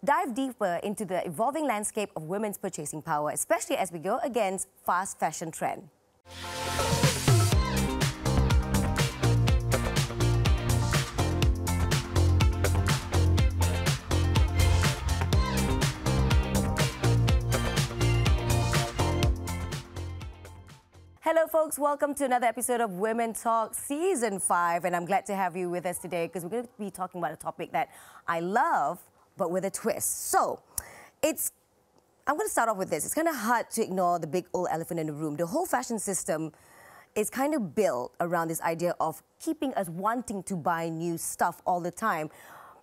dive deeper into the evolving landscape of women's purchasing power, especially as we go against fast fashion trend. Hello folks, welcome to another episode of Women Talk Season 5, and I'm glad to have you with us today because we're going to be talking about a topic that I love, but with a twist. So, I'm going to start off with this. It's kind of hard to ignore the big old elephant in the room. The whole fashion system is kind of built around this idea of keeping us wanting to buy new stuff all the time.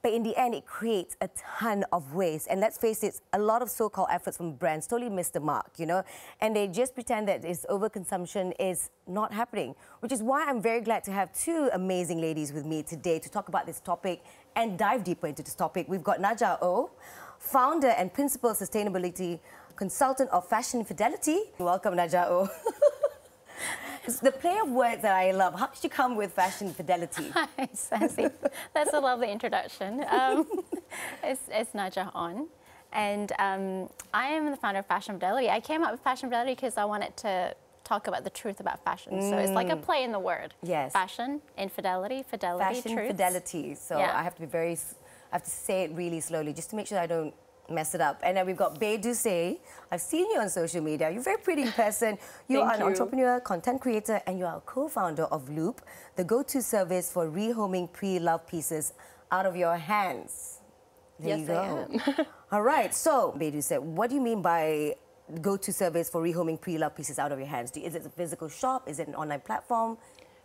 But in the end, it creates a ton of waste. And let's face it, a lot of so-called efforts from brands totally miss the mark, you know? And they just pretend that this overconsumption is not happening, which is why I'm very glad to have two amazing ladies with me today to talk about this topic and dive deeper into this topic. We've got Najah Oh, founder and principal sustainability consultant of Fashion Fidelity. Welcome, Najah Oh. It's the play of words that I love. How did you come with Fashion Fidelity? Hi, Sazzy. That's a lovely introduction. It's Najah On, and I am the founder of Fashion Fidelity. I came up with Fashion Fidelity because I wanted to talk about the truth about fashion. So it's like a play in the word. Yes. Fashion, infidelity, fidelity, Fashion truth. Fidelity. So yeah. I have to say it really slowly just to make sure I don't mess it up. And then we've got Bae Dusay. I've seen you on social media. You're a very pretty in person. You are an entrepreneur, content creator, and you are a co-founder of Loop, the go-to service for rehoming pre-loved pieces out of your hands. There you go. I am. All right. So, Bae Dusay, what do you mean by go-to service for rehoming pre-loved pieces out of your hands? Is it a physical shop? Is it an online platform?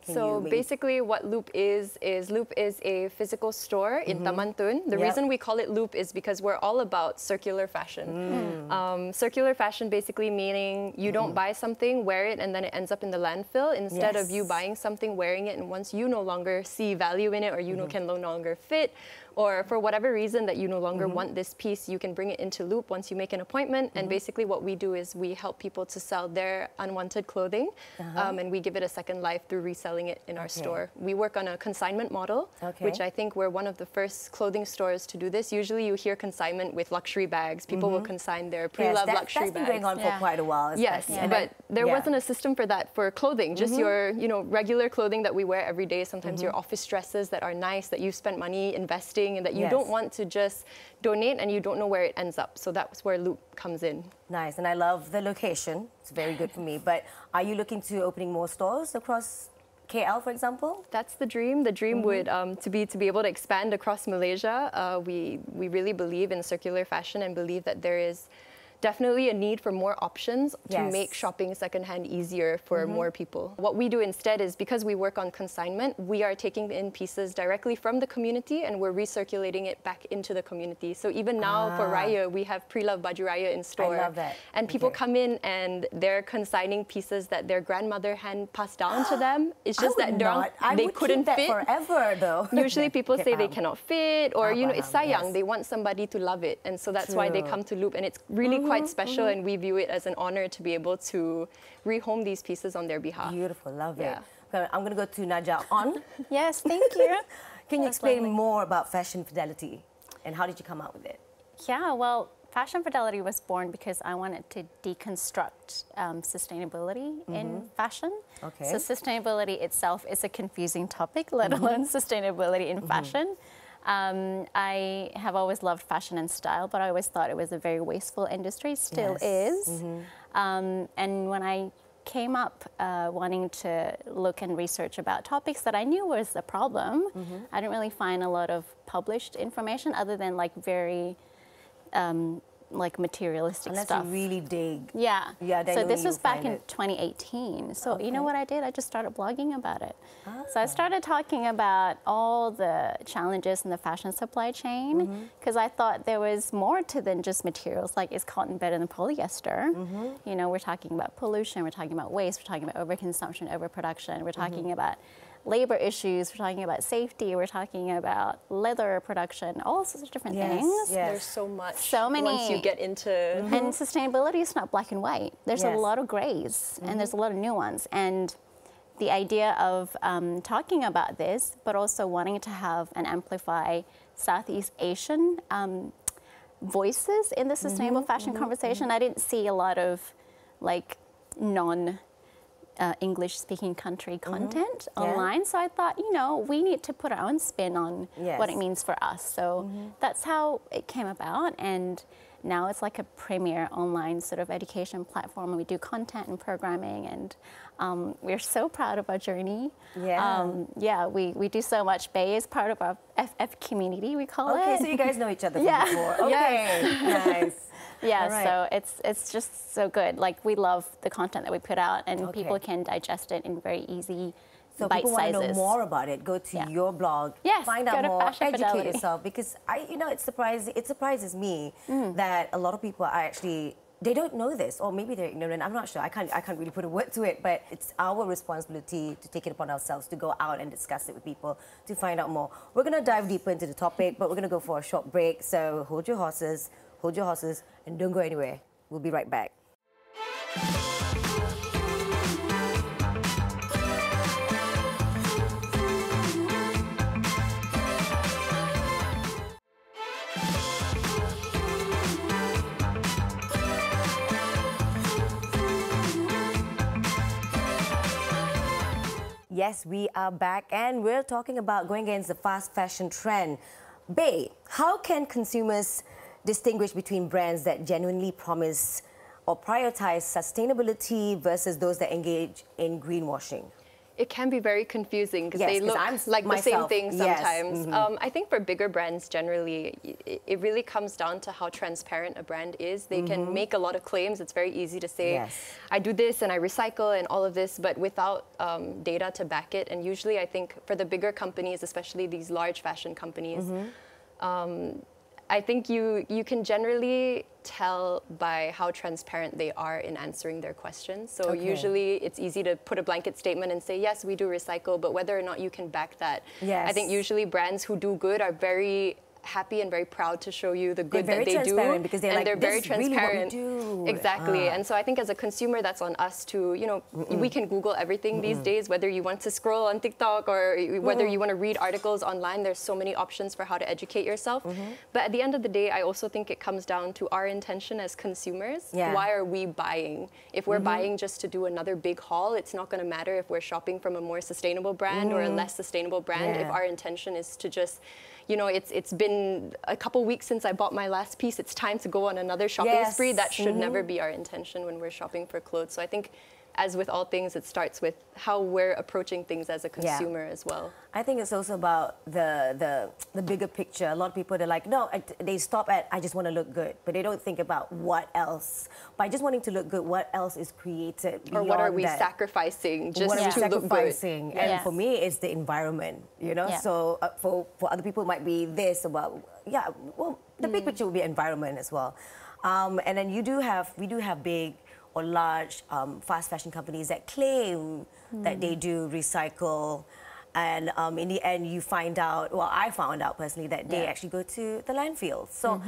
So basically what Loop is Loop is a physical store in Tonton. The reason we call it Loop is because we're all about circular fashion. Circular fashion basically meaning you don't buy something, wear it, and then it ends up in the landfill instead of you buying something, wearing it, and once you no longer see value in it or you can no longer fit, or for whatever reason that you no longer want this piece, you can bring it into Loop once you make an appointment. And basically what we do is we help people to sell their unwanted clothing and we give it a second life through reselling it in our store. We work on a consignment model, which I think we're one of the first clothing stores to do this. Usually you hear consignment with luxury bags. People will consign their pre-loved luxury bags. That's been going on for quite a while. Yes, but there wasn't a system for that for clothing. Just your regular clothing that we wear every day. Sometimes your office dresses that are nice, that you've spent money investing, and that you don't want to just donate and you don't know where it ends up. So that's where Loop comes in. Nice, and I love the location. It's very good for me. But are you looking to opening more stores across KL, for example? That's the dream. The dream would to be able to expand across Malaysia. We really believe in circular fashion and believe that there is definitely a need for more options to make shopping secondhand easier for more people. What we do instead is, because we work on consignment, we are taking in pieces directly from the community and we're recirculating it back into the community. So even now for Raya, we have pre-loved baju Raya in store. I love that. And people come in and they're consigning pieces that their grandmother hand passed down to them. It's just that they couldn't fit. Forever though. Usually people say they cannot fit, or it's sayang, they want somebody to love it. And so that's why they come to Loop, and it's really quite special, and we view it as an honor to be able to rehome these pieces on their behalf. Beautiful, love it. I'm going to go to Najah On. Yes, thank you. Can you explain more about Fashion Fidelity and how did you come out with it? Yeah, well, Fashion Fidelity was born because I wanted to deconstruct sustainability in fashion. Okay. So sustainability itself is a confusing topic, let alone sustainability in fashion. I have always loved fashion and style, but I always thought it was a very wasteful industry, still is. And when I came up wanting to look and research about topics that I knew was a problem, I didn't really find a lot of published information other than like very like materialistic Unless stuff. You really dig. Yeah. So this was back in it. 2018. So you know what I did? I just started blogging about it. So I started talking about all the challenges in the fashion supply chain because I thought there was more to than just materials. Like, is cotton better than polyester? You know, we're talking about pollution, we're talking about waste, we're talking about overconsumption, overproduction, we're talking about labor issues, we're talking about safety, we're talking about leather production, all sorts of different things. Yes. There's so much. So many. Once you get into... And sustainability is not black and white. There's a lot of grays and there's a lot of nuance. And the idea of talking about this, but also wanting to have and amplify Southeast Asian voices in the sustainable fashion conversation. I didn't see a lot of like non English speaking country content online. So I thought, you know, we need to put our own spin on what it means for us. So that's how it came about. And now it's like a premier online sort of education platform. And we do content and programming, and we're so proud of our journey. We do so much. Bay is part of our FF community, we call it. Okay, so you guys know each other from before. Okay, nice. So it's just so good. Like, we love the content that we put out, and people can digest it in very easy so bite people want sizes. to know more about it, go to your blog, find out more, educate yourself, because it surprises me that a lot of people are actually, they don't know this, or maybe they're ignorant. I'm not sure. I can't really put a word to it, but it's our responsibility to take it upon ourselves to go out and discuss it with people to find out more. We're going to dive deeper into the topic, but we're going to go for a short break. So hold your horses, and don't go anywhere. We'll be right back. Yes, we are back, and we're talking about going against the fast fashion trend. Bay, how can consumers distinguish between brands that genuinely promise or prioritize sustainability versus those that engage in greenwashing? It can be very confusing because they look like the same thing sometimes. I think for bigger brands generally, it really comes down to how transparent a brand is. They can make a lot of claims. It's very easy to say, I do this and I recycle and all of this, but without data to back it. And usually I think for the bigger companies, especially these large fashion companies, I think you can generally tell by how transparent they are in answering their questions. So usually it's easy to put a blanket statement and say, yes, we do recycle, but whether or not you can back that. I think usually brands who do good are very happy and very proud to show you the good that they do, because they're very transparent. Really what we do. Exactly. And so I think as a consumer, that's on us to, you know, we can Google everything these days, whether you want to scroll on TikTok or whether you want to read articles online. There's so many options for how to educate yourself. But at the end of the day, I also think it comes down to our intention as consumers. Why are we buying? If we're buying just to do another big haul, it's not going to matter if we're shopping from a more sustainable brand or a less sustainable brand. If our intention is to just, you know, it's been a couple weeks since I bought my last piece. It's time to go on another shopping spree. That should never be our intention when we're shopping for clothes. So I think, as with all things, it starts with how we're approaching things as a consumer as well. I think it's also about the bigger picture. A lot of people, they're like, no, they stop at, I just want to look good, but they don't think about what else. By just wanting to look good, what else is created or what are we sacrificing just to look good? And for me, it's the environment, you know? So for other people, it might be this about, well, the big picture will be environment as well. And then we do have big or large fast fashion companies that claim that they do recycle, and in the end you find out, well, I found out personally that they actually go to the landfill. So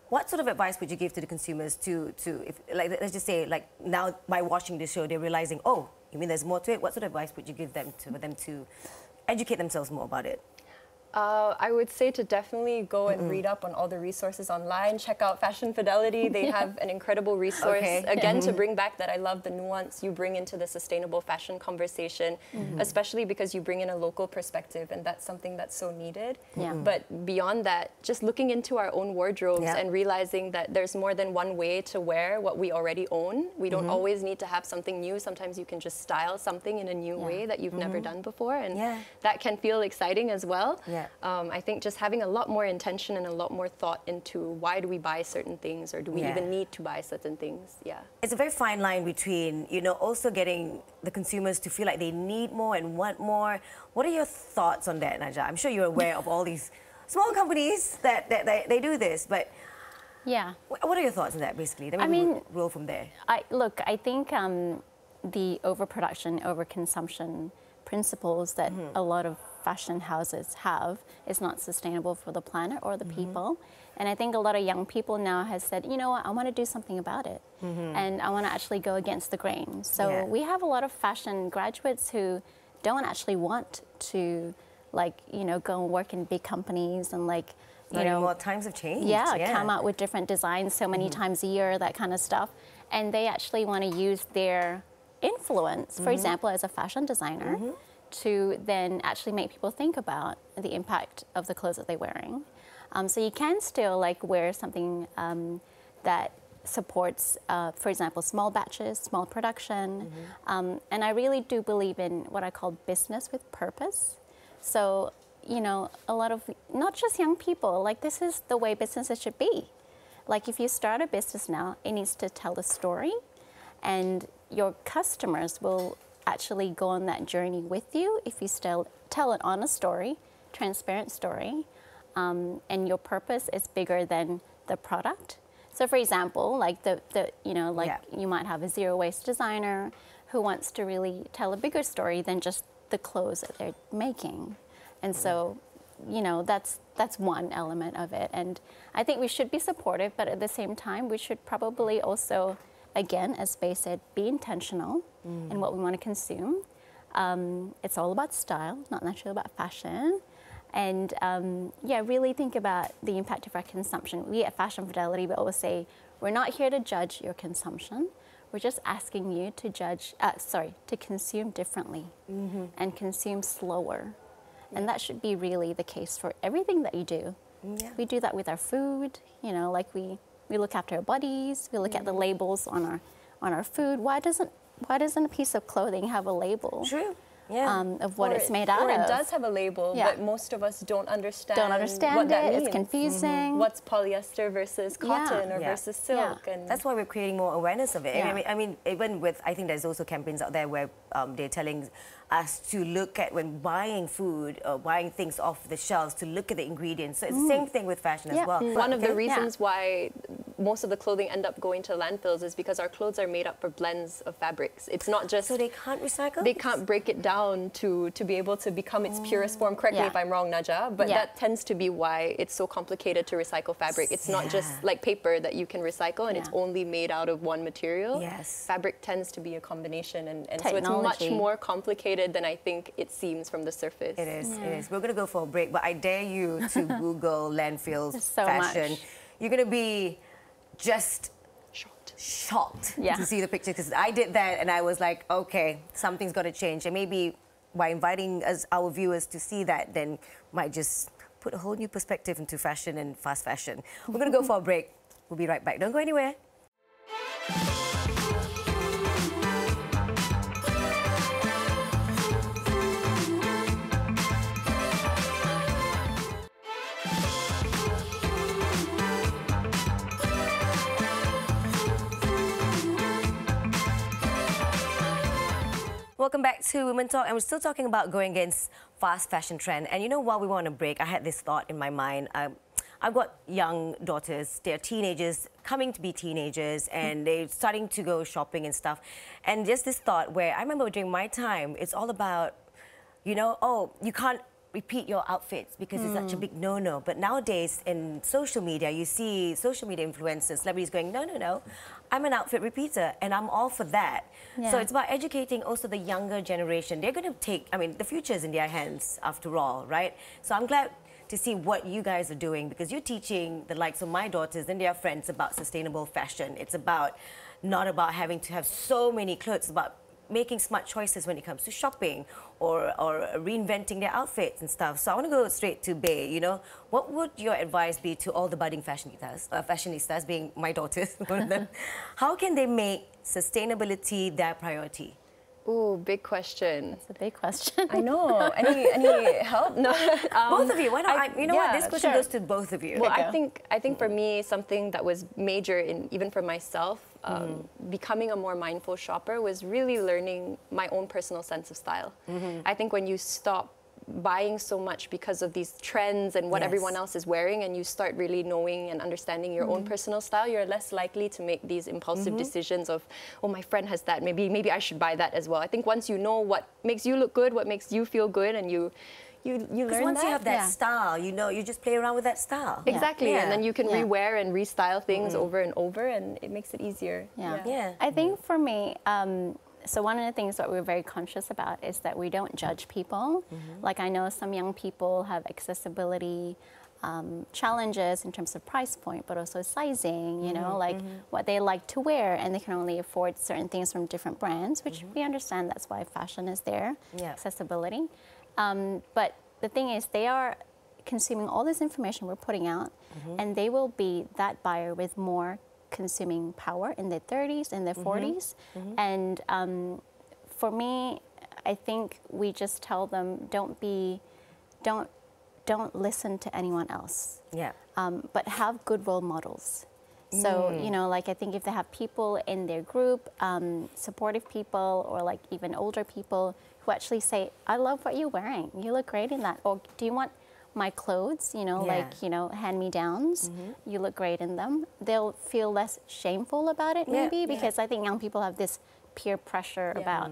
what sort of advice would you give to the consumers to if, like, let's just say, like, now by watching this show they're realizing, oh, you mean there's more to it? What sort of advice would you give them for them to educate themselves more about it? I would say to definitely go and read up on all the resources online. Check out Fashion Fidelity. They have an incredible resource. Again, to bring back that, I love the nuance you bring into the sustainable fashion conversation, especially because you bring in a local perspective, and that's something that's so needed. But beyond that, just looking into our own wardrobes and realizing that there's more than one way to wear what we already own. We don't always need to have something new. Sometimes you can just style something in a new way that you've never done before, and that can feel exciting as well. I think just having a lot more intention and a lot more thought into why do we buy certain things, or do we even need to buy certain things? It's a very fine line between, you know, also getting the consumers to feel like they need more and want more. What are your thoughts on that, Naja? I'm sure you're aware of all these small companies that they do this, but what are your thoughts on that, basically? Then we'll roll from there. I think the overproduction, overconsumption principles that a lot of fashion houses have is not sustainable for the planet or the people. And I think a lot of young people now has said, you know what, I want to do something about it. And I want to actually go against the grain. So we have a lot of fashion graduates who don't actually want to, like, you know, go and work in big companies and, like, you know, more times have changed. Come out with different designs so many times a year, that kind of stuff. And they actually want to use their influence, for example, as a fashion designer, to then actually make people think about the impact of the clothes that they're wearing. So you can still like wear something that supports, for example, small batches, small production. And I really do believe in what I call business with purpose. So, you know, a lot of, not just young people, like this is the way businesses should be. Like if you start a business now, it needs to tell a story, and your customers will actually go on that journey with you if you still tell an honest story, transparent story, and your purpose is bigger than the product. So for example, like you might have a zero waste designer who wants to really tell a bigger story than just the clothes that they're making. And so, you know, that's one element of it. And I think we should be supportive, but at the same time, we should probably also, again, as Bae said, be intentional in what we want to consume. It's all about style, not necessarily about fashion. And really think about the impact of our consumption. We at Fashion Fidelity, we always say, we're not here to judge your consumption. We're just asking you to to consume differently and consume slower. And that should be really the case for everything that you do. We do that with our food, you know, like we look after our bodies, we look at the labels on our food. Why doesn't a piece of clothing have a label? True. Of what it's made out of. Or it does have a label, but most of us don't understand what that means. It's confusing. What's polyester versus cotton or versus silk. And that's why we're creating more awareness of it. I mean, even with, I think there's also campaigns out there where they're telling us to look at, when buying food or buying things off the shelves, to look at the ingredients. So it's the same thing with fashion as well. One of the reasons why most of the clothing end up going to landfills is because our clothes are made up of blends of fabrics. It's not just... So they can't recycle? They can't break it down to be able to become its purest form. Correct me if I'm wrong, Naja, but that tends to be why it's so complicated to recycle fabric. It's not just like paper that you can recycle and it's only made out of one material. Fabric tends to be a combination, and so it's much more complicated than I think it seems from the surface. It is, it is. We're going to go for a break, but I dare you to Google landfills fashion. You're going to be just shocked to see the picture, because I did that and I was like, okay, something's got to change. And maybe by inviting our viewers to see that, then might just put a whole new perspective into fashion and fast fashion. We're going to go for a break. We'll be right back. Don't go anywhere. Welcome back to Women Talk, and we're still talking about going against fast fashion trend. And you know, while we were on a break, I had this thought in my mind. I've got young daughters, they're teenagers, coming to be teenagers, and they're starting to go shopping and stuff. And just this thought where I remember during my time, it's all about, you know, oh, you can't repeat your outfits because it's such a big no-no. But nowadays in social media, you see social media influencers, celebrities going, no, no, no, I'm an outfit repeater and I'm all for that. So it's about educating also the younger generation. They're going to take, I mean, the future is in their hands after all, right? So I'm glad to see what you guys are doing, because you're teaching the likes of my daughters and their friends about sustainable fashion. It's about, not about having to have so many clothes, it's about making smart choices when it comes to shopping or reinventing their outfits and stuff. So I want to go straight to Bae. You know, what would your advice be to all the budding fashionistas, being my daughters, one of them? How can they make sustainability their priority? Ooh, big question. That's a big question. I know. Any help? No. Both of you. Why not? You know what? This question goes to both of you. Well, I think for me, something that was major even for myself, becoming a more mindful shopper was really learning my own personal sense of style. I think when you stop buying so much because of these trends and what everyone else is wearing, and you start really knowing and understanding your own personal style, you're less likely to make these impulsive decisions of, oh, my friend has that, maybe I should buy that as well. I think once you know what makes you look good, what makes you feel good, and you learn that. Once you have that style, you know, you just play around with that style. Exactly, and then you can rewear and restyle things over and over, and it makes it easier. I think for me, so one of the things that we're very conscious about is that we don't judge people. Like I know some young people have accessibility challenges in terms of price point, but also sizing, you know, like what they like to wear, and they can only afford certain things from different brands, which we understand that's why fashion is there, accessibility. But the thing is, they are consuming all this information we're putting out, and they will be that buyer with more consuming power in their 30s and their 40s. And for me, I think we just tell them, don't listen to anyone else. But have good role models. So, you know, like I think if they have people in their group, supportive people, or like even older people who actually say, I love what you're wearing. You look great in that. Or do you want my clothes, you know, like, you know, hand-me-downs, you look great in them. They'll feel less shameful about it maybe, because I think young people have this peer pressure about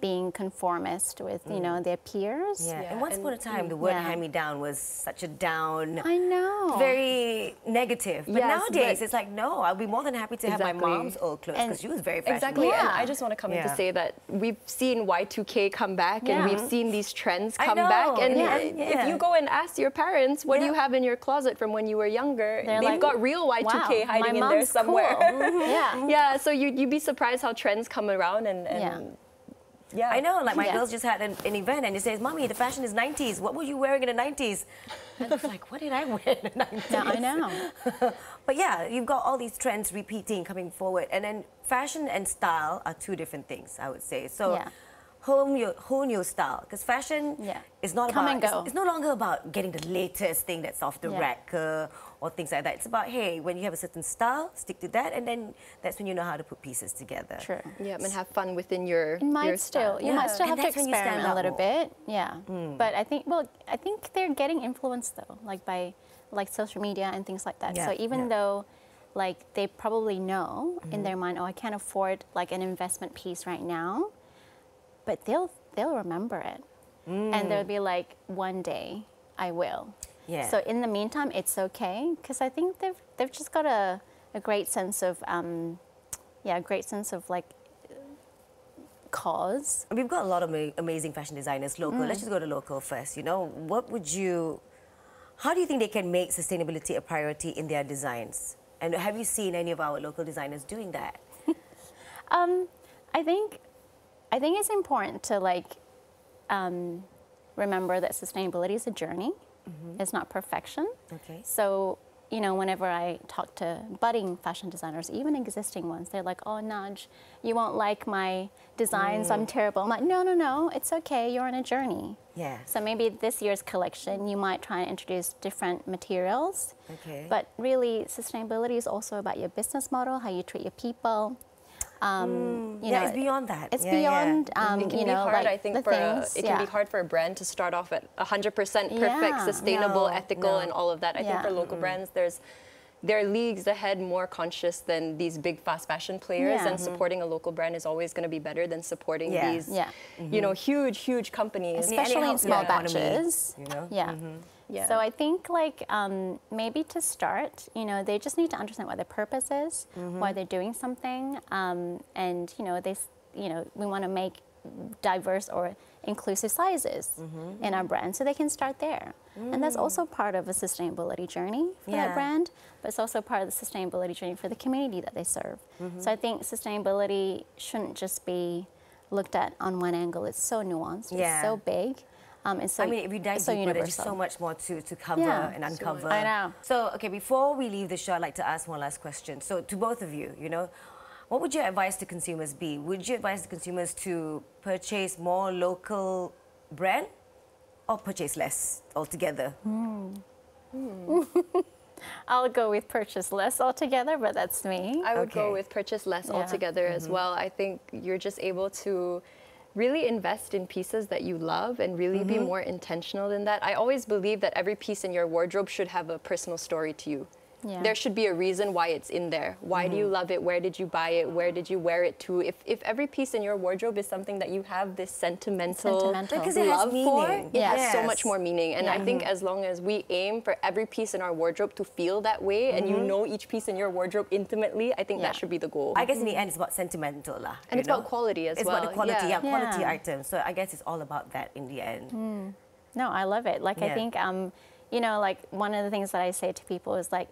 being conformist with, you know, their peers. And once upon a time, the word hand-me-down was such a down, I know, very negative. But nowadays, it's like, no, I'll be more than happy to have my mom's old clothes, because she was very fashionable. Exactly, and I just want to come in to say that we've seen Y2K come back, and we've seen these trends come back. And if you go and ask your parents, what do you have in your closet from when you were younger, they've like, got real Y2K hiding in there somewhere. Cool. So you'd be surprised how trends come around and I know, like my girls just had an event and it says, Mommy, the fashion is 90s. What were you wearing in the 90s? And I was like, what did I wear in the 90s? Yeah, I know. But yeah, you've got all these trends repeating, coming forward. And then fashion and style are two different things, I would say. So hone your style, because fashion is not it's no longer about getting the latest thing that's off the rack or things like that. It's about, hey, when you have a certain style, stick to that, and then that's when you know how to put pieces together. True. Yeah, and have fun within your You might still have to experiment a little bit. But I think, I think they're getting influenced though, like by social media and things like that. So even though like they probably know in their mind, oh, I can't afford like an investment piece right now, but they'll remember it. And they'll be like, one day I will. So in the meantime, it's okay, because I think they've just got a great sense of like cause. We've got a lot of amazing fashion designers local. Let's just go to local first. You know, how do you think they can make sustainability a priority in their designs? And have you seen any of our local designers doing that? I think it's important to like remember that sustainability is a journey. It's not perfection. So, you know, whenever I talk to budding fashion designers, even existing ones, they're like, oh, Naj, you won't like my designs, I'm terrible. I'm like, no, it's okay, you're on a journey. So maybe this year's collection, you might try and introduce different materials. But really, sustainability is also about your business model, how you treat your people. You know, it's beyond that. It's beyond, it can be hard, like I think, it can be hard for a brand to start off at 100% perfect, sustainable, ethical, and all of that. I think for local brands, there are leagues ahead, more conscious than these big fast fashion players, and supporting a local brand is always going to be better than supporting these, you know, huge companies. Especially in small batches. You know? So I think like maybe to start, you know, they just need to understand what their purpose is, why they're doing something, and you know, we want to make diverse or inclusive sizes in our brand, so they can start there. And that's also part of a sustainability journey for that brand, but it's also part of the sustainability journey for the community that they serve. So I think sustainability shouldn't just be looked at on one angle. It's so nuanced, it's so big. And so, I mean, if you dive deeper, there's just so much more to cover and uncover. I know. So, okay, before we leave the show, I'd like to ask one last question. So, to both of you, you know, what would your advice to consumers be? Would you advise the consumers to purchase more local brand or purchase less altogether? I'll go with purchase less altogether, but that's me. I would go with purchase less altogether as well. I think you're just able to really invest in pieces that you love and really be more intentional than that. I always believe that every piece in your wardrobe should have a personal story to you. There should be a reason why it's in there. Why do you love it? Where did you buy it? Where did you wear it to? If every piece in your wardrobe is something that you have this sentimental because it has love meaning. for, it has so much more meaning. And I think as long as we aim for every piece in our wardrobe to feel that way, and you know each piece in your wardrobe intimately, I think that should be the goal. I guess in the end, it's about sentimental lah. And it's about quality as well. It's about the quality, quality items. So I guess it's all about that in the end. No, I love it. Like I think, you know, like one of the things that I say to people is like,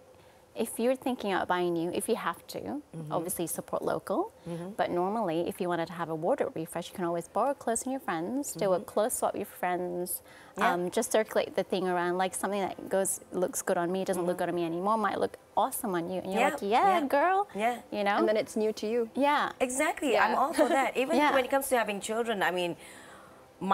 if you're thinking about buying new, if you have to, obviously support local. But normally, if you wanted to have a wardrobe refresh, you can always borrow clothes from your friends, do a clothes swap with your friends, just circulate the thing around. Like something that looks good on me, doesn't look good on me anymore, might look awesome on you. And you're like, yeah, girl. Yeah. You know? And then it's new to you. Yeah. Exactly. I'm all for that. Even when it comes to having children, I mean,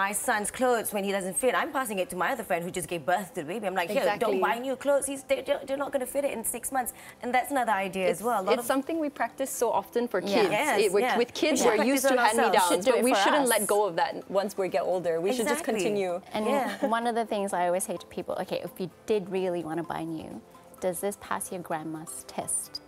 my son's clothes, when he doesn't fit, I'm passing it to my other friend who just gave birth to the baby. I'm like, here, don't buy new clothes. They're not going to fit it in 6 months. And that's another idea as well. It's something we practice so often for kids. With kids, we're used to hand-me-downs, but we shouldn't let go of that once we get older. We should just continue. And one of the things I always say to people, okay, if you did really want to buy new, does this pass your grandma's test?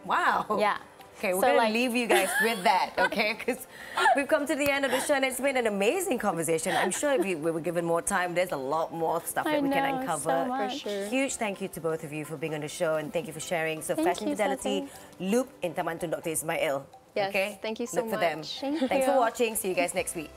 Wow. Yeah. Okay, we're going to leave you guys with that, okay? Because we've come to the end of the show and it's been an amazing conversation. I'm sure if we were given more time, there's a lot more stuff that we can uncover. So much. For sure. Huge thank you to both of you for being on the show and thank you for sharing. So Fashion Fidelity, Loop in Tonton, Dr. Ismail. Yes, okay? thank you so Look much. for them. Thanks for watching. See you guys next week.